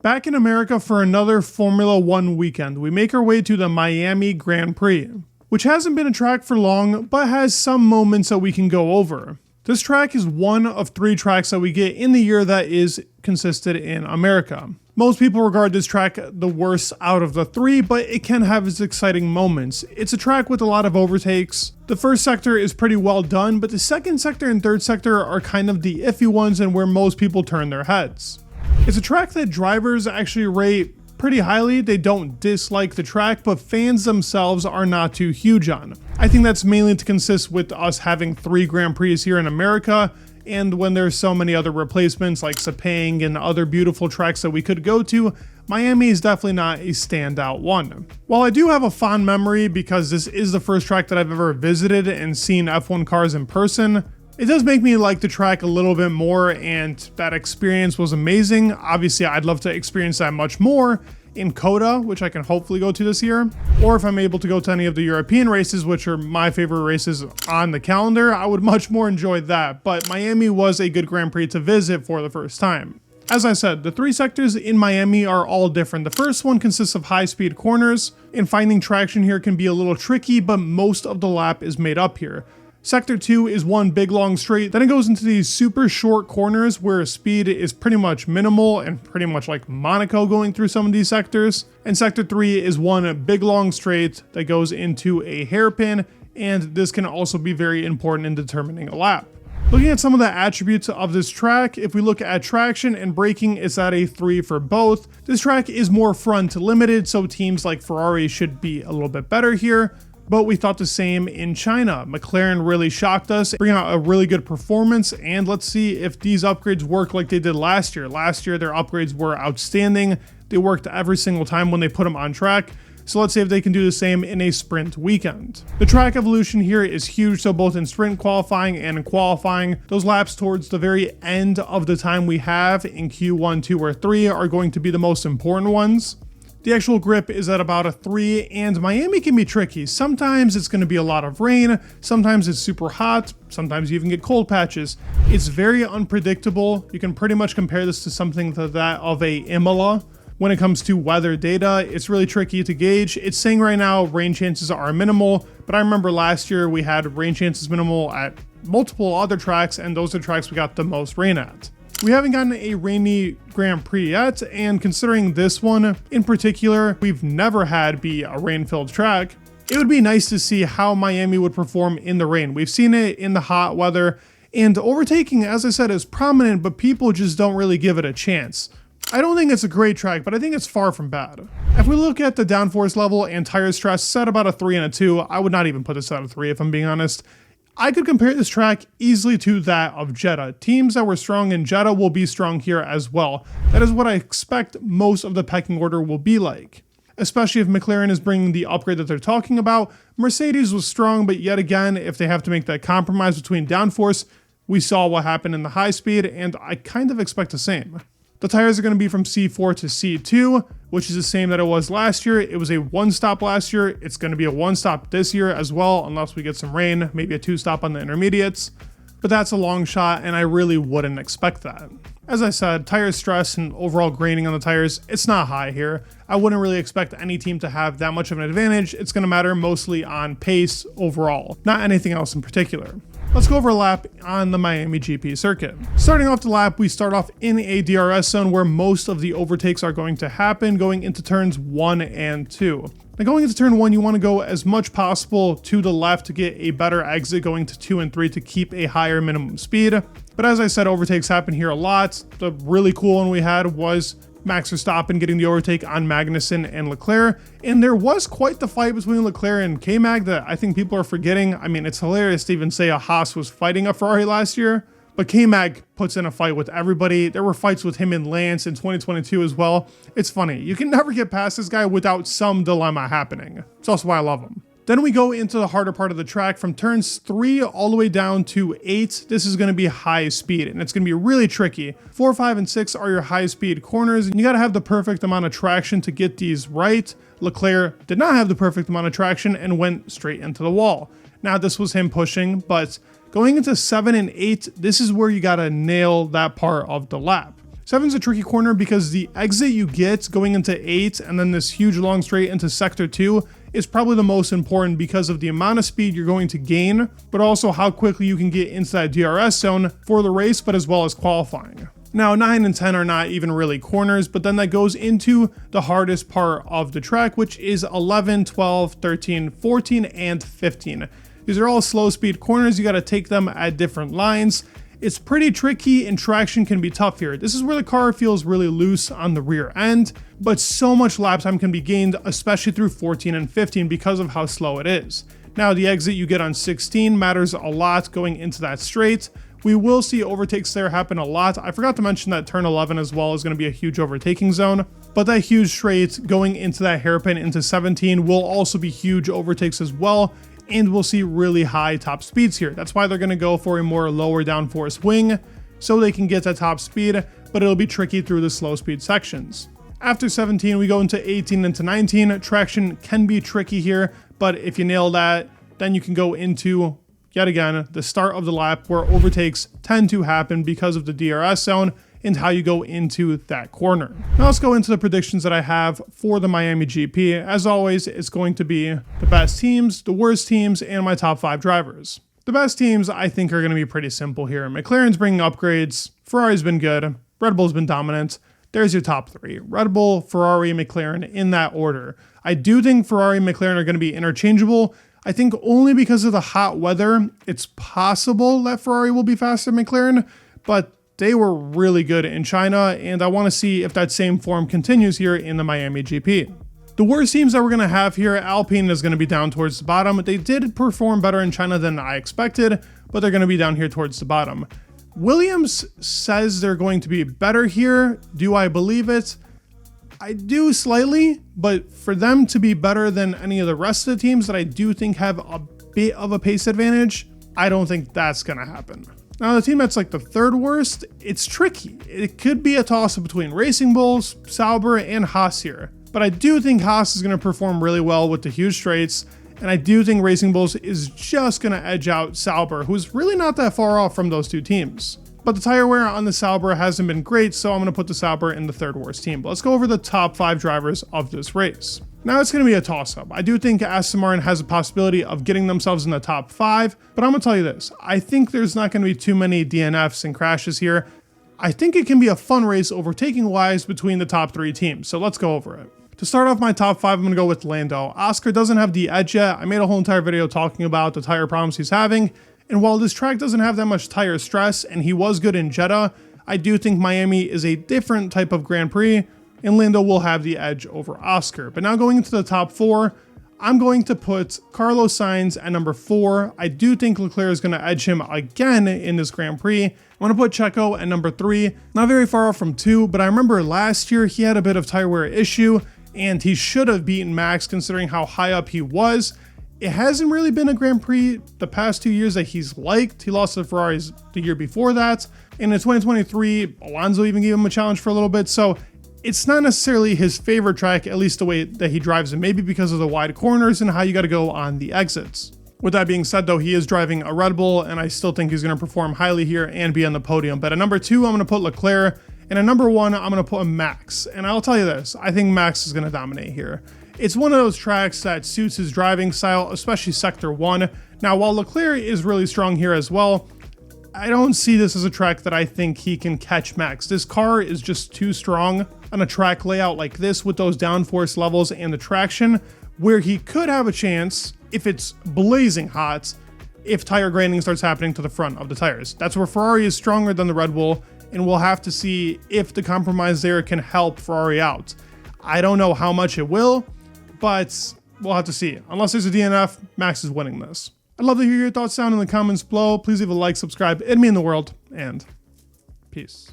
Back in America for another Formula One weekend, we make our way to the Miami Grand Prix, which hasn't been a track for long, but has some moments that we can go over. This track is one of 3 tracks that we get in the year that is consisted in America. Most people regard this track the worst out of the 3, but it can have its exciting moments. It's a track with a lot of overtakes. The first sector is pretty well done, but the second sector and third sector are kind of the iffy ones and where most people turn their heads. It's a track that drivers actually rate pretty highly. They don't dislike the track, but fans themselves are not too huge on. I think that's mainly to consist with us having 3 Grand Prix here in America, and when there's so many other replacements like Sepang and other beautiful tracks that we could go to, Miami is definitely not a standout one. While I do have a fond memory because this is the first track that I've ever visited and seen F1 cars in person, it does make me like the track a little bit more, and that experience was amazing. Obviously, I'd love to experience that much more in COTA, which I can hopefully go to this year, or if I'm able to go to any of the European races, which are my favorite races on the calendar, I would much more enjoy that. But Miami was a good Grand Prix to visit for the first time. As I said, the 3 sectors in Miami are all different. The first one consists of high-speed corners, and finding traction here can be a little tricky, but most of the lap is made up here. Sector 2 is one big long straight, then it goes into these super short corners where speed is pretty much minimal and pretty much like Monaco going through some of these sectors. And Sector 3 is one big long straight that goes into a hairpin, and this can also be very important in determining a lap. Looking at some of the attributes of this track, if we look at traction and braking, it's at a 3 for both. This track is more front limited, so teams like Ferrari should be a little bit better here. But we thought the same in China. McLaren really shocked us, bringing out a really good performance, and let's see if these upgrades work like they did last year. Last year, their upgrades were outstanding. They worked every single time when they put them on track. So let's see if they can do the same in a sprint weekend. The track evolution here is huge, so both in sprint qualifying and in qualifying, those laps towards the very end of the time we have in Q1, 2, or 3 are going to be the most important ones. The actual grip is at about a 3, and Miami can be tricky. Sometimes it's going to be a lot of rain, sometimes it's super hot, sometimes you even get cold patches. It's very unpredictable. You can pretty much compare this to something to that of a Imola. When it comes to weather data, it's really tricky to gauge. It's saying right now rain chances are minimal, but I remember last year we had rain chances minimal at multiple other tracks, and those are tracks we got the most rain at. We haven't gotten a rainy Grand Prix yet, and considering this one in particular, we've never had be a rain-filled track, it would be nice to see how Miami would perform in the rain. We've seen it in the hot weather, and overtaking, as I said, is prominent, but people just don't really give it a chance. I don't think it's a great track, but I think it's far from bad. If we look at the downforce level and tire stress, it's at about a 3 and a 2. I would not even put this at a 3 if I'm being honest. I could compare this track easily to that of Jeddah. Teams that were strong in Jeddah will be strong here as well. That is what I expect most of the pecking order will be like. Especially if McLaren is bringing the upgrade that they're talking about. Mercedes was strong, but yet again, if they have to make that compromise between downforce, we saw what happened in the high speed, and I kind of expect the same. The tires are going to be from C4 to C2, which is the same that it was last year. It was a 1-stop last year. It's going to be a 1-stop this year as well, unless we get some rain, maybe a 2-stop on the intermediates. But that's a long shot, and I really wouldn't expect that. As I said, tire stress and overall graining on the tires, it's not high here. I wouldn't really expect any team to have that much of an advantage. It's going to matter mostly on pace overall, not anything else in particular. Let's go over a lap on the Miami GP circuit. Starting off the lap, we start off in a DRS zone where most of the overtakes are going to happen going into turns 1 and 2. Now going into turn 1, you want to go as much possible to the left to get a better exit going to 2 and 3 to keep a higher minimum speed. But as I said, overtakes happen here a lot. The really cool one we had was Max Verstappen getting the overtake on Magnussen and Leclerc, and there was quite the fight between Leclerc and K-Mag that I think people are forgetting. I mean, it's hilarious to even say a Haas was fighting a Ferrari last year, but K-Mag puts in a fight with everybody. There were fights with him and Lance in 2022 as well. It's funny. You can never get past this guy without some dilemma happening. It's also why I love him. Then we go into the harder part of the track from turns 3 all the way down to 8. This is going to be high speed, and it's going to be really tricky. 4, 5, and 6 are your high speed corners, and you got to have the perfect amount of traction to get these right. Leclerc did not have the perfect amount of traction and went straight into the wall. Now this was him pushing, but going into 7 and 8, this is where you got to nail that part of the lap. 7's a tricky corner because the exit you get going into 8 and then this huge long straight into sector 2 is probably the most important because of the amount of speed you're going to gain, but also how quickly you can get into that DRS zone for the race, but as well as qualifying. Now 9 and 10 are not even really corners, but then that goes into the hardest part of the track, which is 11, 12, 13, 14, and 15. These are all slow speed corners. You got to take them at different lines. It's pretty tricky and traction can be tough here. This is where the car feels really loose on the rear end, but so much lap time can be gained, especially through 14 and 15 because of how slow it is. Now the exit you get on 16 matters a lot going into that straight. We will see overtakes there happen a lot. I forgot to mention that turn 11 as well is going to be a huge overtaking zone, but that huge straight going into that hairpin into 17 will also be huge overtakes as well. And we'll see really high top speeds here. That's why they're going to go for a more lower downforce wing so they can get that top speed, but it'll be tricky through the slow speed sections. After 17, we go into 18 into 19. Traction can be tricky here, but if you nail that, then you can go into, yet again, the start of the lap where overtakes tend to happen because of the DRS zone and how you go into that corner. Now let's go into the predictions that I have for the Miami GP. As always, it's going to be the best teams, the worst teams, and my top 5 drivers. The best teams I think are going to be pretty simple here. McLaren's bringing upgrades, Ferrari's been good, Red Bull's been dominant. There's your top 3. Red Bull, Ferrari, McLaren in that order. I do think Ferrari and McLaren are going to be interchangeable. I think only because of the hot weather, it's possible that Ferrari will be faster than McLaren, but they were really good in China, and I want to see if that same form continues here in the Miami GP. The worst teams that we're going to have here, Alpine is going to be down towards the bottom. They did perform better in China than I expected, but they're going to be down here towards the bottom. Williams says they're going to be better here. Do I believe it? I do slightly, but for them to be better than any of the rest of the teams that I do think have a bit of a pace advantage, I don't think that's going to happen. Now, the team that's like the third worst, it's tricky. It could be a toss-up between Racing Bulls, Sauber, and Haas here. But I do think Haas is going to perform really well with the huge straights, and I do think Racing Bulls is just going to edge out Sauber, who's really not that far off from those two teams. But the tire wear on the Sauber hasn't been great, so I'm going to put the Sauber in the third worst team. But let's go over the top 5 drivers of this race. Now it's going to be a toss-up. I do think Aston Martin has a possibility of getting themselves in the top 5, but I'm going to tell you this. I think there's not going to be too many DNFs and crashes here. I think it can be a fun race overtaking-wise between the top 3 teams, so let's go over it. To start off my top 5, I'm going to go with Lando. Oscar doesn't have the edge yet. I made a whole entire video talking about the tire problems he's having, and while this track doesn't have that much tire stress, and he was good in Jeddah, I do think Miami is a different type of Grand Prix, and Lando will have the edge over Oscar. But now going into the top 4, I'm going to put Carlos Sainz at number 4. I do think Leclerc is going to edge him again in this Grand Prix. I'm going to put Checo at number 3. Not very far off from 2, but I remember last year he had a bit of tire wear issue, and he should have beaten Max considering how high up he was. It hasn't really been a Grand Prix the past 2 years that he's liked. He lost to the Ferraris the year before that. And in 2023, Alonso even gave him a challenge for a little bit. So it's not necessarily his favorite track, at least the way that he drives it, maybe because of the wide corners and how you got to go on the exits. With that being said, though, he is driving a Red Bull, and I still think he's going to perform highly here and be on the podium. But at number 2, I'm going to put Leclerc, and at number 1, I'm going to put Max. And I'll tell you this, I think Max is going to dominate here. It's one of those tracks that suits his driving style, especially Sector 1. Now, while Leclerc is really strong here as well, I don't see this as a track that I think he can catch Max. This car is just too strong on a track layout like this with those downforce levels and the traction, where he could have a chance if it's blazing hot, if tire grinding starts happening to the front of the tires. That's where Ferrari is stronger than the Red Bull, and we'll have to see if the compromise there can help Ferrari out. I don't know how much it will, but we'll have to see. Unless there's a DNF, Max is winning this. I'd love to hear your thoughts down in the comments below. Please leave a like, subscribe, it'd mean the world, and peace.